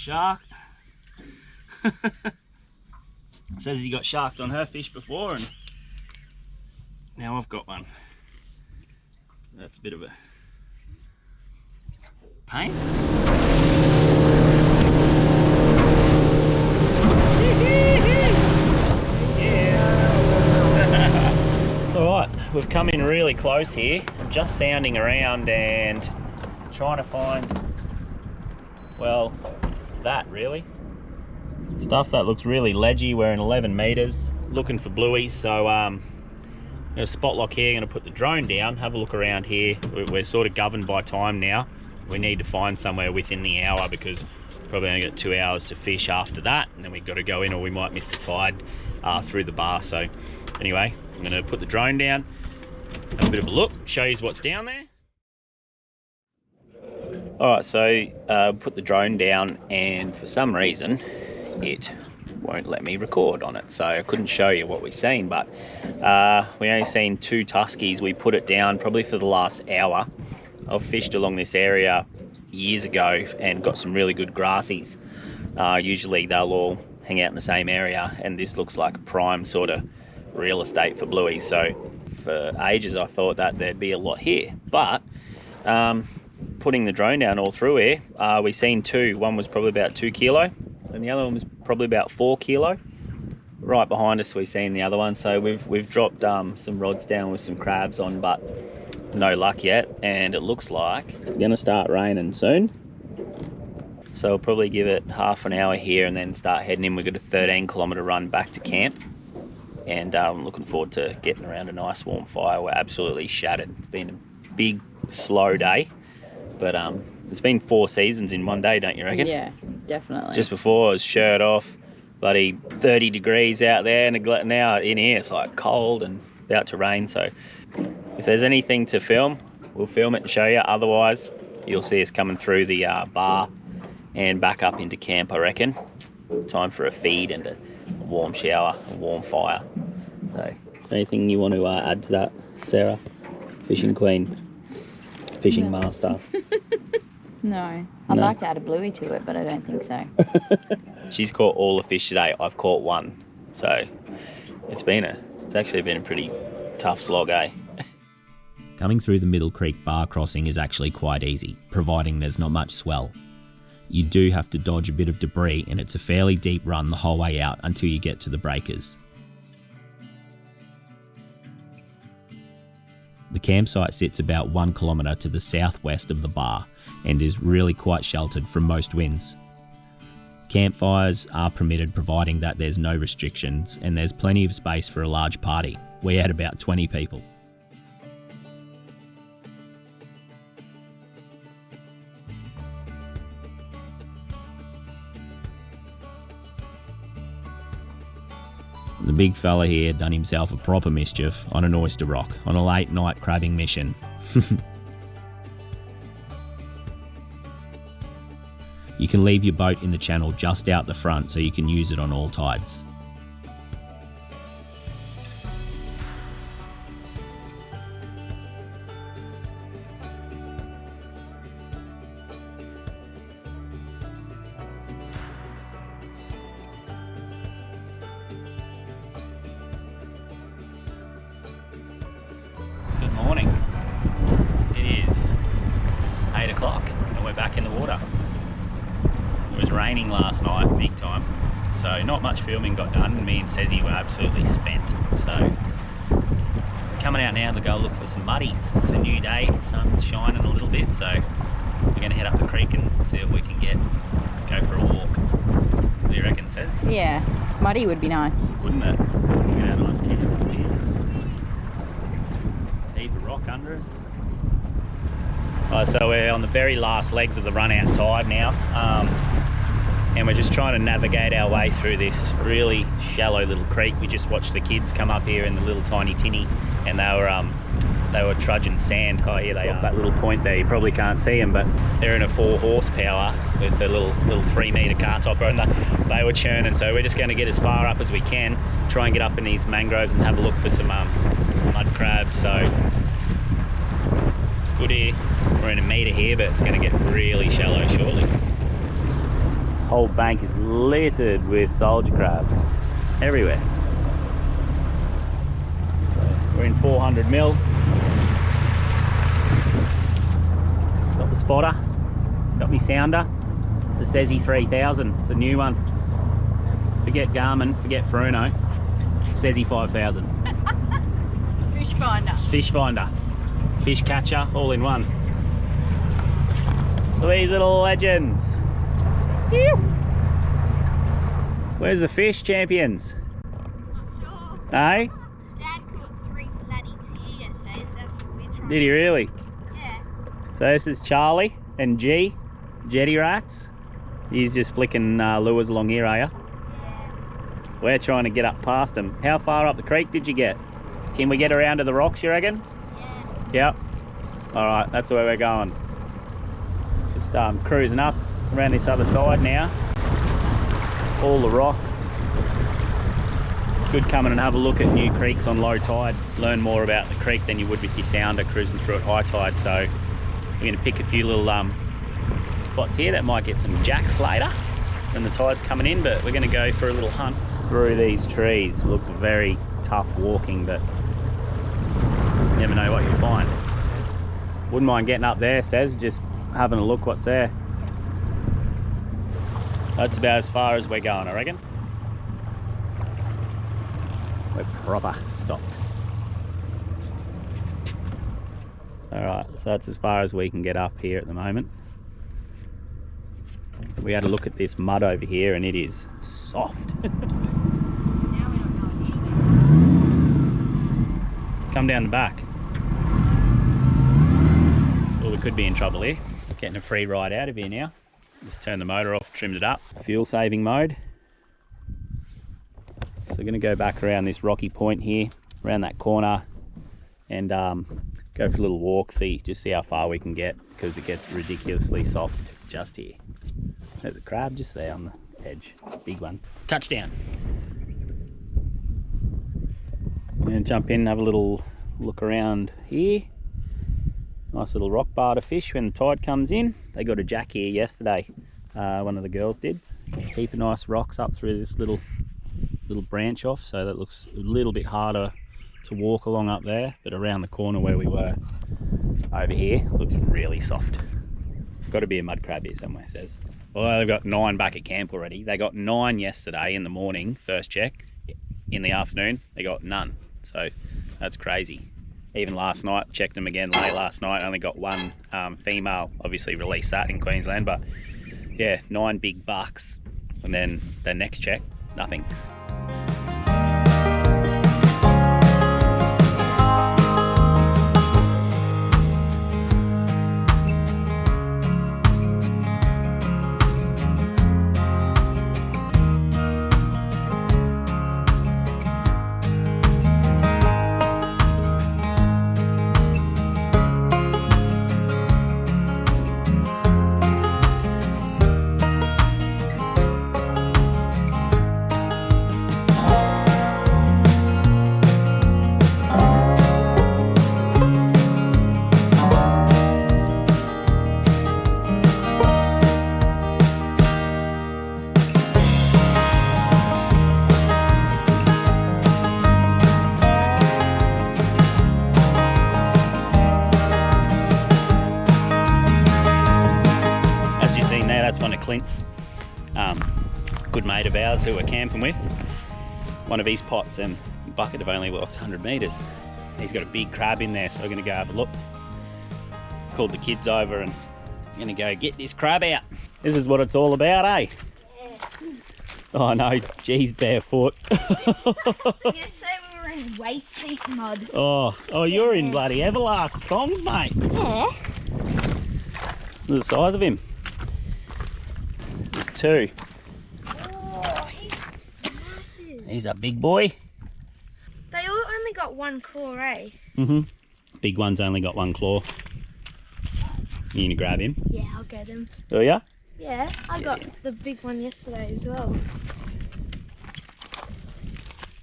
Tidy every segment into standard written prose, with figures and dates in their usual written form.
Shark. Says he got sharked on her fish before, and now I've got one. That's a bit of a pain. Alright, we've come in really close here. I'm just sounding around and trying to find, well, that really. Stuff that looks really ledgy. We're in 11 meters, looking for blueies. So I'm gonna spot lock here, gonna put the drone down, have a look around here. We're sort of governed by time now. We need to find somewhere within the hour because probably only got 2 hours to fish after that, and then we've got to go in or we might miss the tide through the bar. So anyway, I'm gonna put the drone down, have a bit of a look, show you what's down there. Alright, so put the drone down, and for some reason it won't let me record on it, so I couldn't show you what we've seen, but we only seen 2 tuskies. We put it down probably for the last hour. I've fished along this area years ago and got some really good grassies. Usually they'll all hang out in the same area, and this looks like a prime sort of real estate for blueies. So for ages I thought that there'd be a lot here, but putting the drone down all through here, we seen 2. One was probably about 2 kilo, and the other one was probably about 4 kilo. Right behind us we've seen the other one, so we've dropped some rods down with some crabs on, but no luck yet, and it looks like it's going to start raining soon. So we'll probably give it half an hour here and then start heading in. We've got a 13-kilometre run back to camp, and I'm looking forward to getting around a nice warm fire. We're absolutely shattered. It's been a big slow day, but it's been 4 seasons in one day, don't you reckon? Yeah, definitely. Just before, I was shirt off, bloody 30 degrees out there, and now in here it's like cold and about to rain. So if there's anything to film, we'll film it and show you. Otherwise, you'll see us coming through the bar and back up into camp, I reckon. Time for a feed and a warm shower, a warm fire. So, anything you want to add to that, Sarah? Fishing queen, fishing master. No. I'd like to add a bluey to it, but I don't think so. She's caught all the fish today. I've caught 1. So it's actually been a pretty tough slog, eh? Coming through the Middle Creek bar crossing is actually quite easy, providing there's not much swell. You do have to dodge a bit of debris, and it's a fairly deep run the whole way out until you get to the breakers. The campsite sits about 1 kilometre to the southwest of the bar and is really quite sheltered from most winds. Campfires are permitted providing that there's no restrictions, and there's plenty of space for a large party. We had about 20 people. The big fella here done himself a proper mischief on an oyster rock on a late night crabbing mission. You can leave your boat in the channel just out the front so you can use it on all tides. Good morning. It is 8 o'clock and we're back in the water. It was raining last night, big time, so not much filming got done. Me and Sezzy were absolutely spent. So coming out now to go look for some muddies. It's a new day, the sun's shining a little bit, so we're going to head up the creek and see what we can get. Go for a walk. What do you reckon, Sez? Yeah, muddy would be nice. Wouldn't it? We could have a nice camp up here. Heap of rock under us. So we're on the very last legs of the run out tide now, and we're just trying to navigate our way through this really shallow little creek. We just watched the kids come up here in the little tiny tinny, and they were trudging sand. Oh, here they are. Off that little point there, you probably can't see them, but they're in a 4 horsepower with a little 3-metre car topper, and they were churning. So we're just going to get as far up as we can, try and get up in these mangroves and have a look for some mud crabs. So good here. We're in a metre here, but it's going to get really shallow shortly. Whole bank is littered with soldier crabs everywhere. So we're in 400 mil. Got the spotter, got me sounder, the Sezi 3000. It's a new one. Forget Garmin, forget Furuno. Sezi 5000. Fish finder. Fish finder, fish catcher, all in one. These little legends. Phew. Where's the fish, champions? Not sure. Eh? Dad caught 3 flatties here yesterday, so that's what we're trying. Did he really? Yeah. So this is Charlie and G, jetty rats. He's just flicking lures along here, are you? Yeah. We're trying to get up past them. How far up the creek did you get? Can we get around to the rocks, you reckon? Yeah. Yep. All right, that's where we're going. Just cruising up around this other side now. All the rocks. It's good coming and have a look at new creeks on low tide. Learn more about the creek than you would with your sounder cruising through at high tide. So we're going to pick a few little spots here that might get some jacks later when the tide's coming in, but we're going to go for a little hunt through these trees. It looks very tough walking, but you never know what you'll find. Wouldn't mind getting up there, says, just having a look what's there. That's about as far as we're going, I reckon. We're proper stopped. Alright, so that's as far as we can get up here at the moment. We had a look at this mud over here and it is soft. Now we're not going anywhere. Come down the back. Well, we could be in trouble here. Getting a free ride out of here now. Just turned the motor off, trimmed it up. Fuel saving mode. So we're going to go back around this rocky point here, around that corner, and go for a little walk, just see how far we can get, because it gets ridiculously soft just here. There's a crab just there on the edge, big one. Touchdown. I'm going to jump in and have a little look around here. Nice little rock bar to fish when the tide comes in. They got a jack here yesterday, one of the girls did. Heap of nice rocks up through this little branch off, so that looks a little bit harder to walk along up there, but around the corner where we were over here looks really soft. Got to be a mud crab here somewhere, says. Well, they've got 9 back at camp already. They got 9 yesterday in the morning, first check. In the afternoon, they got none. So that's crazy. Even last night, checked them again late last night, only got 1 female, obviously released that in Queensland, but yeah, 9 big bucks. And then the next check, nothing. That's one of Clint's, good mate of ours who we're camping with. One of his pots and bucket have only walked 100 metres. He's got a big crab in there, so we're going to go have a look. Called the kids over and I'm going to go get this crab out. This is what it's all about, eh? Yeah. Oh no, geez, barefoot. Yesterday we were in waist deep mud. Oh, you're in bloody Everlast thongs, mate. Yeah. Look at the size of him. There's 2. Oh, he's massive. He's a big boy. They all only got 1 claw, eh? Big one's only got 1 claw. You gonna grab him? Yeah, I'll get him. Oh yeah? Yeah, I got the big one yesterday as well.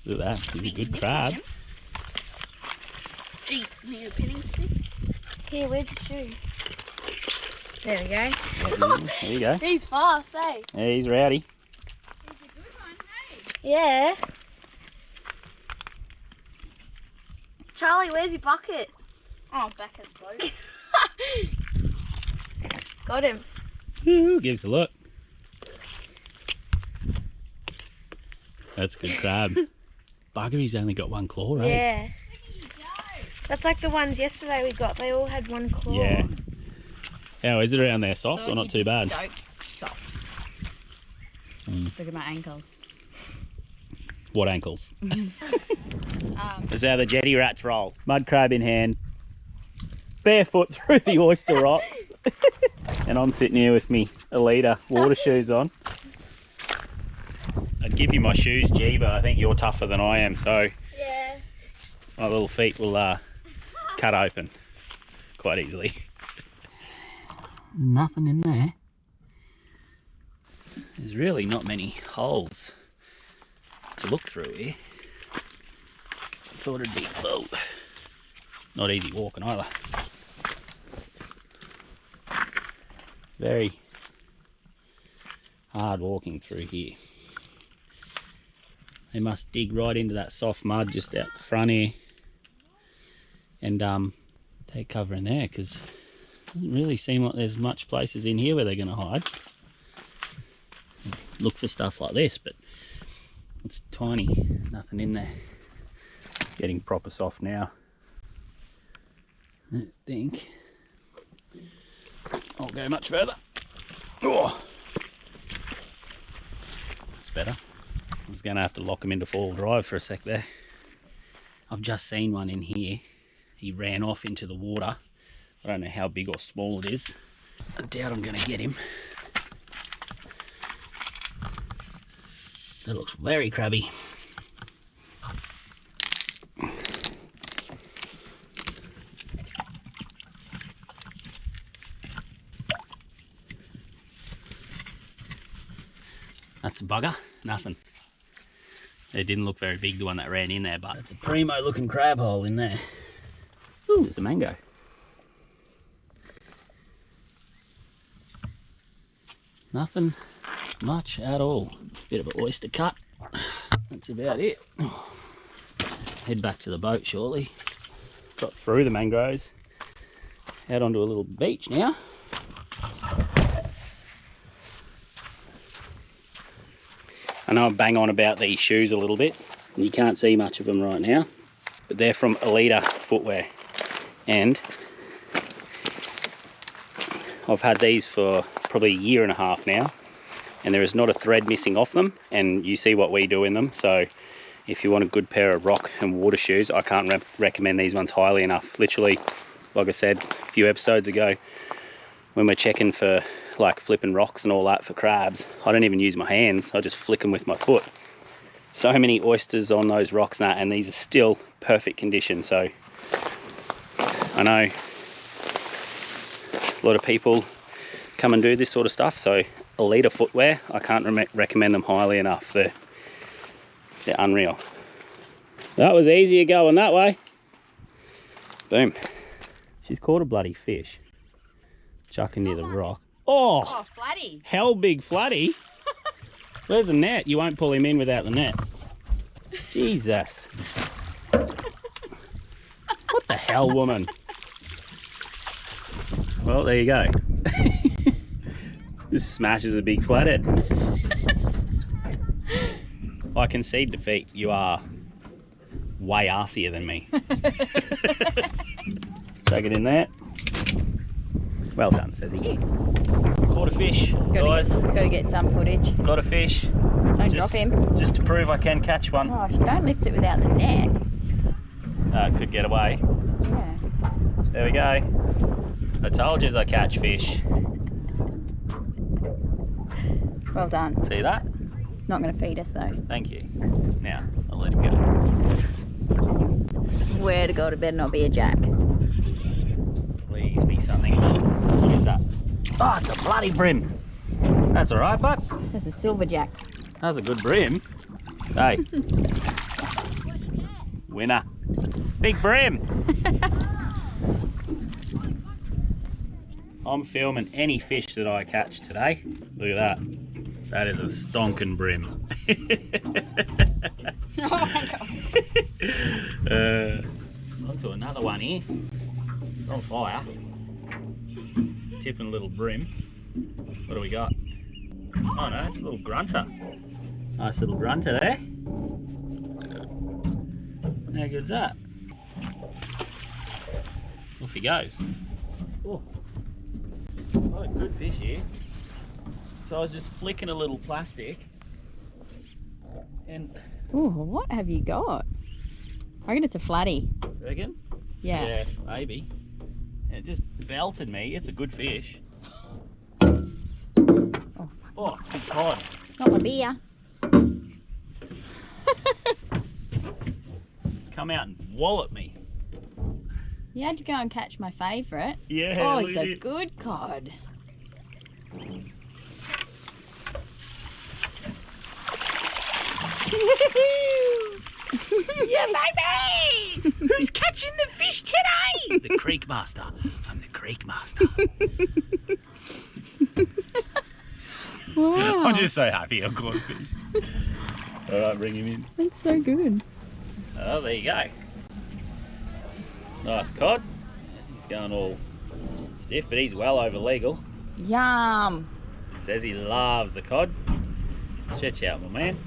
Look at that, he's a good crab. Gee, need a pinning stick? Here, where's the shoe? There we go. There you go. He's fast, eh? Yeah, he's rowdy. He's a good one, hey? Yeah. Charlie, where's your bucket? Oh, back at the boat. Got him. Ooh, give us a look. That's a good crab. Bugger, he's only got one claw, right? Yeah. That's like the ones yesterday we got. They all had one claw. Yeah. How is it around there? Soft or not too bad? Soft. Mm. Look at my ankles. What ankles? That's how the jetty rats roll. Mud crab in hand, barefoot through the oyster rocks. And I'm sitting here with me Alita water shoes on. I'd give you my shoes, G, but I think you're tougher than I am, so Yeah. my little feet will cut open quite easily. Nothing in there. There's really not many holes to look through here. I thought it'd be, well, not easy walking either. Very hard walking through here. They must dig right into that soft mud just out the front here and take cover in there, because it doesn't really seem like there's much places in here where they're going to hide. Look for stuff like this, but it's tiny, nothing in there. Getting proper soft now. I think I'll go much further. Oh, that's better. I was going to have to lock him into four-wheel drive for a sec there. I've just seen one in here. He ran off into the water. I don't know how big or small it is. I doubt I'm going to get him. That looks very crabby. That's a bugger, nothing. It didn't look very big, the one that ran in there, but it's a primo looking crab hole in there. Ooh, there's a mango. Nothing much at all. Bit of an oyster cut. That's about it. Head back to the boat shortly. Got through the mangroves. Out onto a little beach now. I know I bang on about these shoes a little bit. You can't see much of them right now, but they're from Alita footwear. And I've had these for probably a year and a half now, and there is not a thread missing off them, and you see what we do in them. So if you want a good pair of rock and water shoes, I can't recommend these ones highly enough. Literally, like I said a few episodes ago, when we're checking for like flipping rocks and all that for crabs, I don't even use my hands, I just flick them with my foot. So many oysters on those rocks now, and these are still perfect condition. So I know a lot of people come and do this sort of stuff, so Alita footwear, I can't recommend them highly enough. They're unreal. That was easier going that way. Boom. She's caught a bloody fish. Chucking near the rock. Oh, Oh, flatty. hell big flatty. Where's the net? You won't pull him in without the net. Jesus. What the hell, woman? Well, there you go. Just smashes a big flathead. I concede defeat. You are way arsier than me. Take it in there. Well done, says he. Caught a fish, guys. Gotta get some footage. Got a fish. Don't drop him. Just to prove I can catch one. Gosh, don't lift it without the net. Could get away. Yeah. There we go. I told you I catch fish. Well done. See that? Not gonna feed us though. Thank you. Now, I'll let him go. Swear to God, it better not be a jack. Please be something. What is that? Oh, it's a bloody brim. That's alright, bud. That's a silver jack. That's a good brim. Hey. Winner. Big brim. I'm filming any fish that I catch today. Look at that. That is a stonking brim. Oh my god. Onto another one here. It's on fire. Tipping a little brim. What do we got? Oh no, it's a little grunter. Nice little grunter there. How good's that? Off he goes. Oh, what a good fish here. So I was just flicking a little plastic and... Oh, what have you got? I reckon it's a flatty. Reckon? Yeah. Yeah, maybe. And it just belted me. It's a good fish. Oh, big cod. Not my beer. Come out and wallop me. You had to go and catch my favourite. Yeah. Oh, look he's at a it. good cod. Yeah, baby! Who's catching the fish today? The creek master. I'm the creek master. Wow. I'm just so happy I've caught a fish. Alright, bring him in. That's so good. Oh, there you go. Nice cod. He's going all stiff, but he's well over legal. Yum. Says he loves the cod. Stretch out, my man.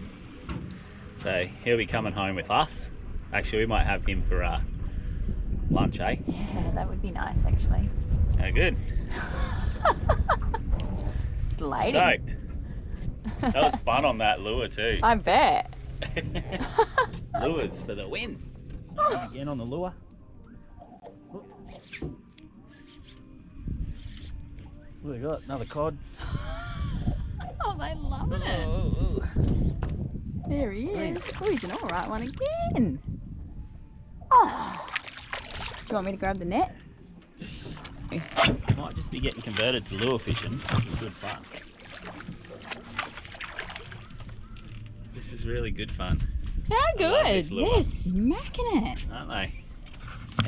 So he'll be coming home with us. Actually, we might have him for lunch, eh? Yeah, that would be nice actually. Oh, good. Slating. Stoked. That was fun on that lure too. I bet. Lures for the win. Again on the lure. What have we got? Another cod. Oh, they love it. Oh. There he is. Oh, he's an alright one again. Oh. Do you want me to grab the net? Might just be getting converted to lure fishing. This is good fun. This is really good fun. How I love good. this lure. They're smacking it. Aren't they?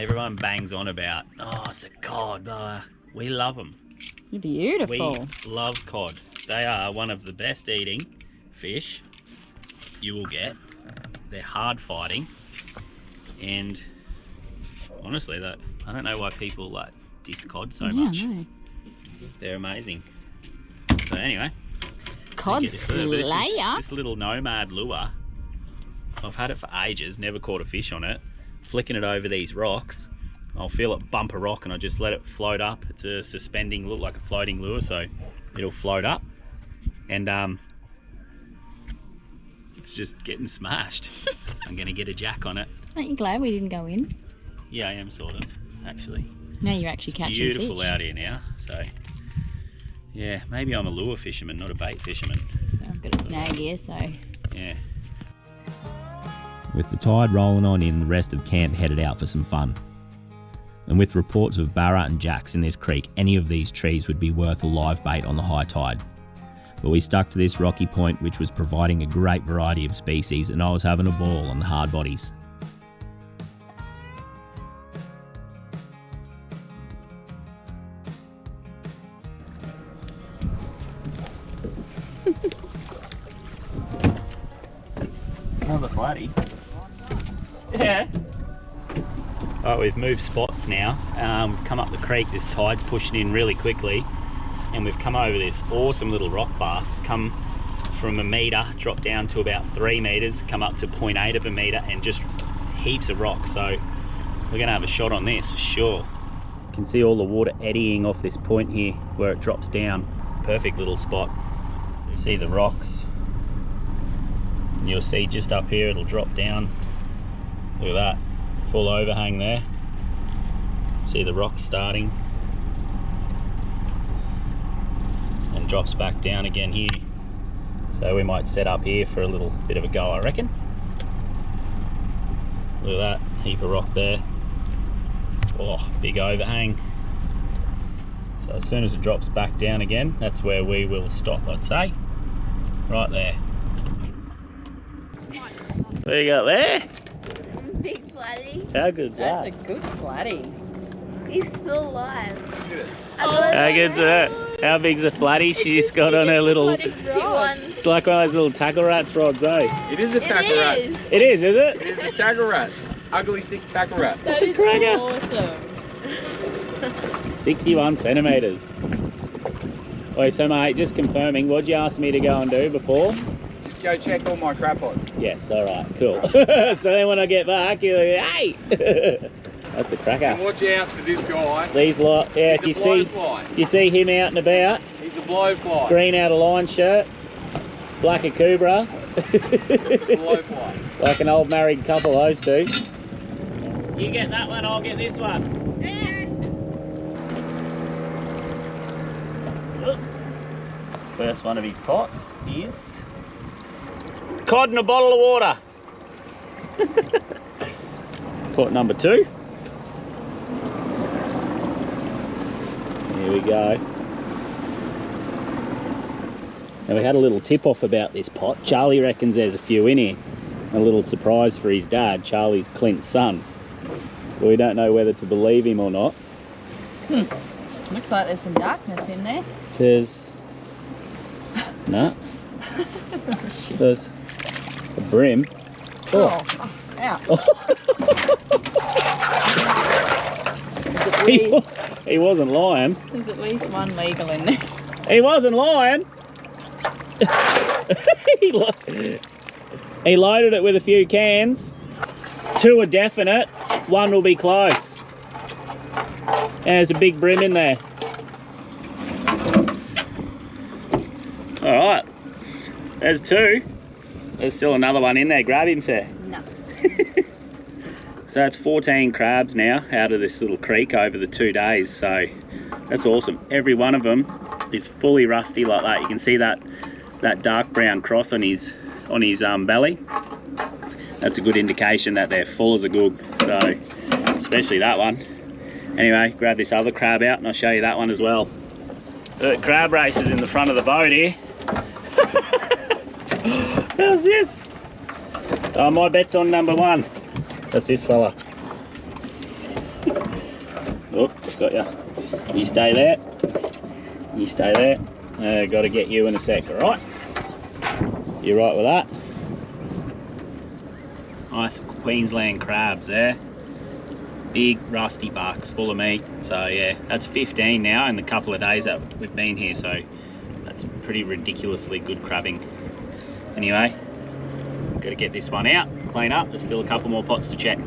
Everyone bangs on about, oh, it's a cod. We love them. You're beautiful. We love cod. They are one of the best eating fish you will get. They're hard fighting, and honestly, that I don't know why people like diss cod so much. No. They're amazing. So anyway, Cod get this lure, but slayer. this little nomad lure, I've had it for ages, never caught a fish on it. Flicking it over these rocks, I'll feel it bump a rock and I just let it float up. It's a suspending, look like a floating lure, so it'll float up, and it's just getting smashed. I'm gonna get a jack on it. Aren't you glad we didn't go in? Yeah, I am sort of, actually. Now you're actually It's catching beautiful fish. out here now, so yeah, maybe I'm a lure fisherman, not a bait fisherman. I've got a snag here, so Yeah. With the tide rolling on in, the rest of camp headed out for some fun. And with reports of barra and jacks in this creek, any of these trees would be worth a live bait on the high tide. But we stuck to this rocky point, which was providing a great variety of species, and I was having a ball on the hard bodies. Another flatty. Yeah. Alright, we've moved spots now. We've come up the creek, this tide's pushing in really quickly, and we've come over this awesome little rock bar. Come from a metre, drop down to about 3 metres, come up to 0.8 of a metre, and just heaps of rock. So we're going to have a shot on this for sure. You can see all the water eddying off this point here where it drops down. Perfect little spot. See the rocks. And you'll see just up here it'll drop down. Look at that, full overhang there. See the rocks starting and drops back down again here. So we might set up here for a little bit of a go, I reckon. Look at that, heap of rock there. Oh, big overhang. So as soon as it drops back down again, that's where we will stop, I'd say. Right there. What do you got there? Big flatty. How good's that's that? a good flatty. He's still alive. How good's that? How big's a flatty she just got on her little... It's like one of those little tackle rats rods, eh? It is a tackle rat. It is it? It is a tackle rat. Ugly stick tackle rat. That is cracker. awesome. 61 centimetres. Wait, so mate, just confirming, what'd you ask me to go and do before? Just go check all my crab pots. Yes, alright, cool. So then when I get back, you're like, hey! That's a cracker. And watch out for this guy. These lot, yeah, He's if a blowfly. you see him out and about, He's a blowfly. green out of line shirt, black a cobra. Blowfly. Like an old married couple, those two. You get that one, I'll get this one. First one of his pots is cod in a bottle of water. Pot number 2. Here we go. Now we had a little tip off about this pot. Charlie reckons there's a few in here. A little surprise for his dad. Charlie's Clint's son. But we don't know whether to believe him or not. Looks like there's some darkness in there. There's... no. Oh, shit. There's a brim. Oh, out. He wasn't lying. There's at least one legal in there. He wasn't lying. He loaded it with a few cans. 2 are definite. 1 will be close. There's a big brim in there. Alright. There's 2. There's still another one in there. Grab him, sir. No. So that's 14 crabs now out of this little creek over the 2 days. So that's awesome. Every one of them is fully rusty like that. You can see that dark brown cross on his belly. That's a good indication that they're full as a goog. So especially that one. Anyway, grab this other crab out and I'll show you that one as well. The crab race is in the front of the boat here. How's this? Oh, my bet's on number 1. That's this fella. Oh, got ya. You stay there. You stay there. Got to get you in a sec, alright? You right with that? Nice Queensland crabs there. Big rusty bucks full of meat. So yeah, that's 15 now in the couple of days that we've been here. So that's pretty ridiculously good crabbing. Anyway, got to get this one out, clean up. There's still a couple more pots to check.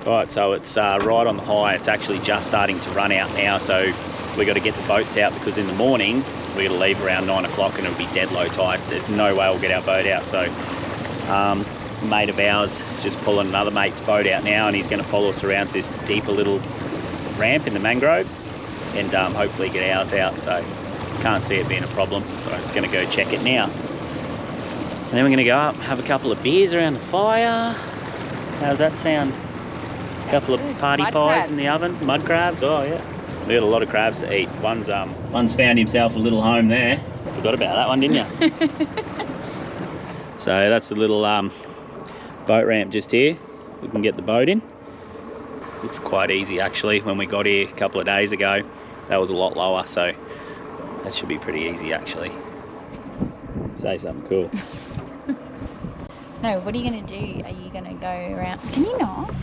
Right, so it's right on the high. It's actually just starting to run out now, so we got to get the boats out because in the morning we got to leave around 9 o'clock and it'll be dead low tide. There's no way we'll get our boat out. So a mate of ours is just pulling another mate's boat out now, and he's going to follow us around to this deeper little ramp in the mangroves and hopefully get ours out. So can't see it being a problem. So I'm just going to go check it now. And then we're going to go up, have a couple of beers around the fire. How's that sound? A couple of party Mud pies crabs. in the oven. Mud crabs, oh yeah. We got a lot of crabs to eat. One's found himself a little home there. Forgot about that one, didn't you? So that's the little boat ramp just here. We can get the boat in. Looks quite easy actually. When we got here a couple of days ago, that was a lot lower, so that should be pretty easy actually. Say something cool. No, what are you going to do? Are you going to go around? Can you not?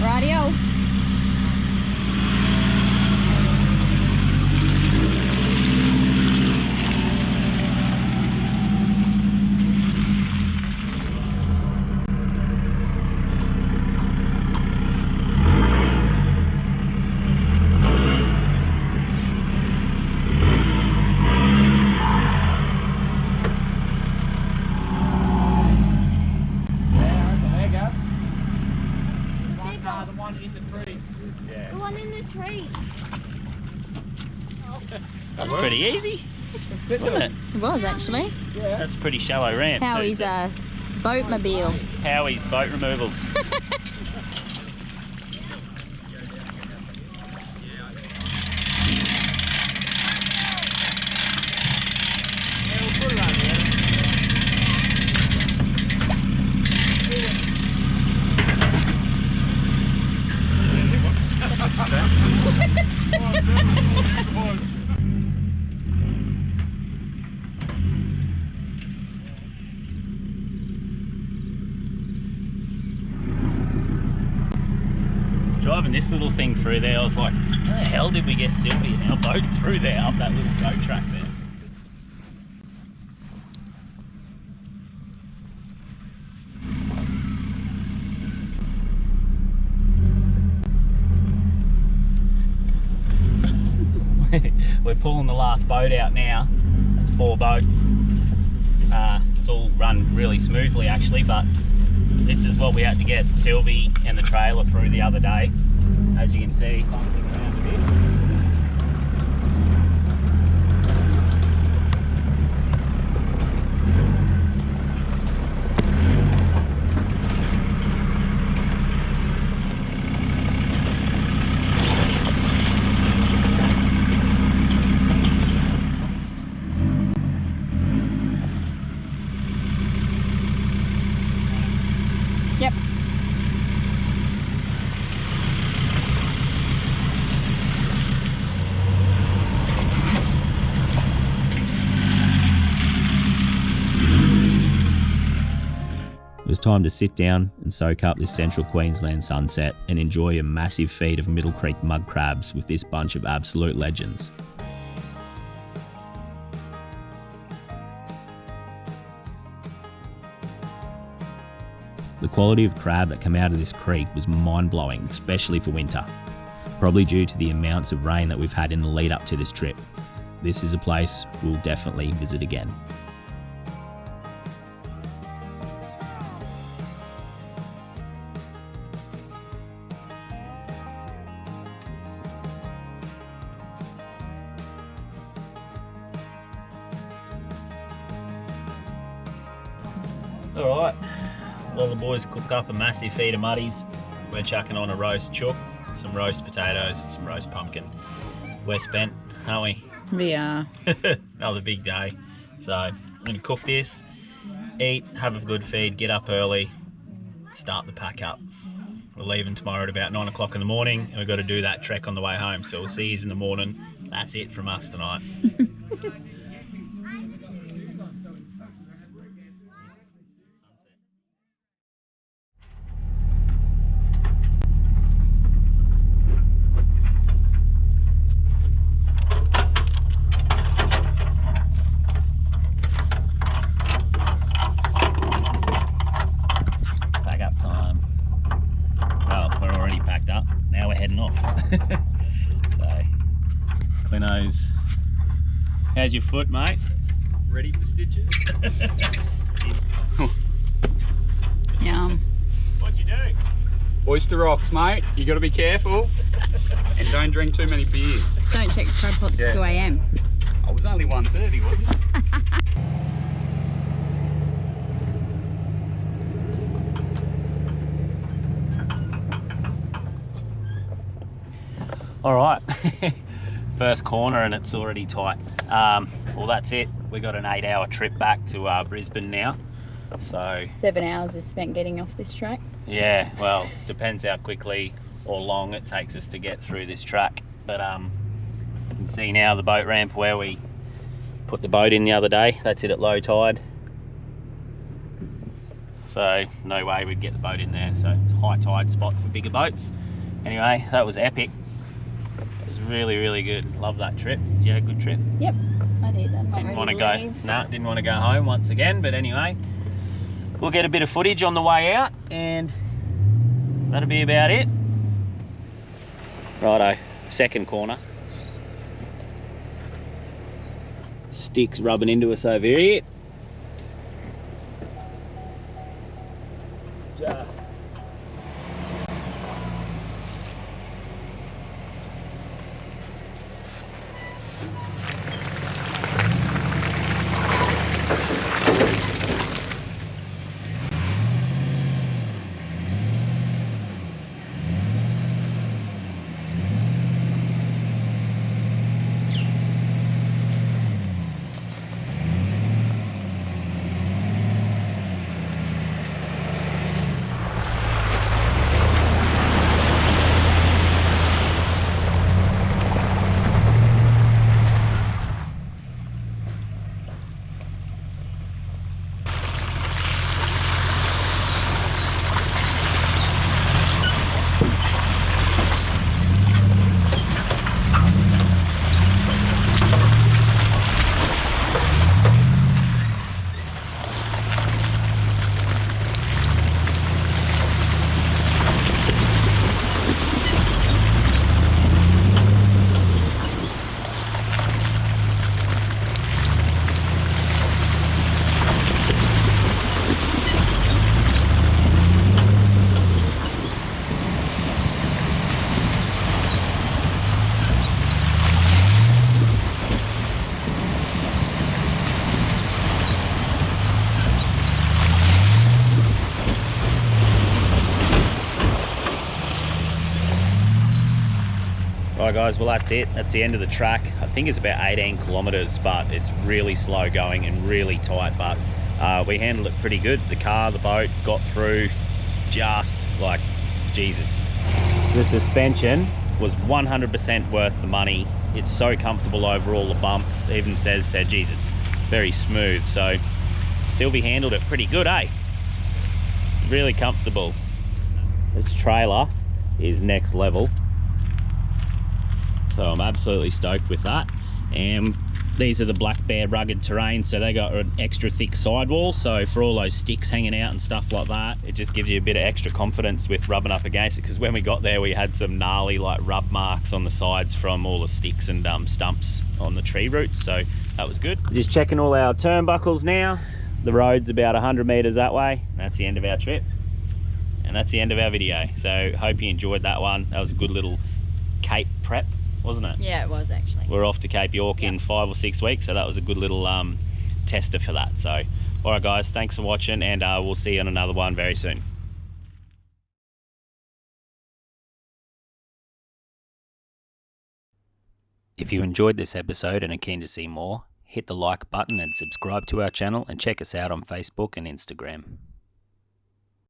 Radio. The one in the tree. That's pretty easy, wasn't it? It was actually. That's a pretty shallow ramp. Howie's boatmobile. Howie's boat removals. driving this little thing through there, I was like, how the hell did we get Sylvie and our boat through there up that little goat track there? We're pulling the last boat out now. That's 4 boats. It's all run really smoothly actually, but this is what we had to get Sylvie and the trailer through the other day. As you can see, bumping around a bit. Yep. It was time to sit down and soak up this central Queensland sunset and enjoy a massive feed of Middle Creek mud crabs with this bunch of absolute legends. The quality of crab that came out of this creek was mind-blowing, especially for winter, probably due to the amounts of rain that we've had in the lead up to this trip. This is a place we'll definitely visit again. Alright, while the boys cook up a massive feed of muddies, we're chucking on a roast chook, some roast potatoes, and some roast pumpkin. We're spent, aren't we? We are. Another big day. So I'm going to cook this, eat, have a good feed, get up early, start the pack up. We're leaving tomorrow at about 9 o'clock in the morning, and we've got to do that trek on the way home. So we'll see you in the morning. That's it from us tonight. Pack up time. Well, we're already packed up. Now we're heading off. So, Clino's, how's your foot, mate? Ready for stitches? Yum. What'd you do? Oyster rocks, mate. You got to be careful. And don't drink too many beers. Don't check the crab pots at 2 AM. I was only 1:30, wasn't it? All right, first corner and it's already tight. Well, that's it. We got an 8-hour trip back to Brisbane now. So 7 hours is spent getting off this track. yeah, well, depends how quickly or long it takes us to get through this track. But you can see now the boat ramp where we put the boat in the other day. That's it at low tide. So no way we'd get the boat in there. So it's a high tide spot for bigger boats. Anyway, that was epic. It was really, really good. Love that trip. Yeah, good trip. Yep, I did. I'm not Didn't ready want to to go. leave. No, didn't want to go home once again. But anyway, we'll get a bit of footage on the way out, and that'll be about it. Righto, second corner. Sticks rubbing into us over here. Just. Alright guys, well that's it. That's the end of the track. I think it's about 18 kilometers, but it's really slow going and really tight, but we handled it pretty good. The car, the boat, got through just like Jesus. The suspension was 100% worth the money. It's so comfortable over all the bumps. Even said, geez, it's very smooth. So Sylvie handled it pretty good, eh? Really comfortable. This trailer is next level. So I'm absolutely stoked with that. And these are the Black Bear rugged terrain, so they got an extra thick sidewall, so for all those sticks hanging out and stuff like that, it just gives you a bit of extra confidence with rubbing up against it, because when we got there we had some gnarly like rub marks on the sides from all the sticks and stumps on the tree roots, so that was good. Just checking all our turnbuckles now. The road's about 100 meters that way. That's the end of our trip, and that's the end of our video. So hope you enjoyed that one. That was a good little Cape prep, wasn't it? Yeah, it was actually. We're off to Cape York in 5 or 6 weeks, so that was a good little tester for that. So all right guys, thanks for watching, and we'll see you on another one very soon. If you enjoyed this episode and are keen to see more, hit the like button and subscribe to our channel, and check us out on Facebook and Instagram.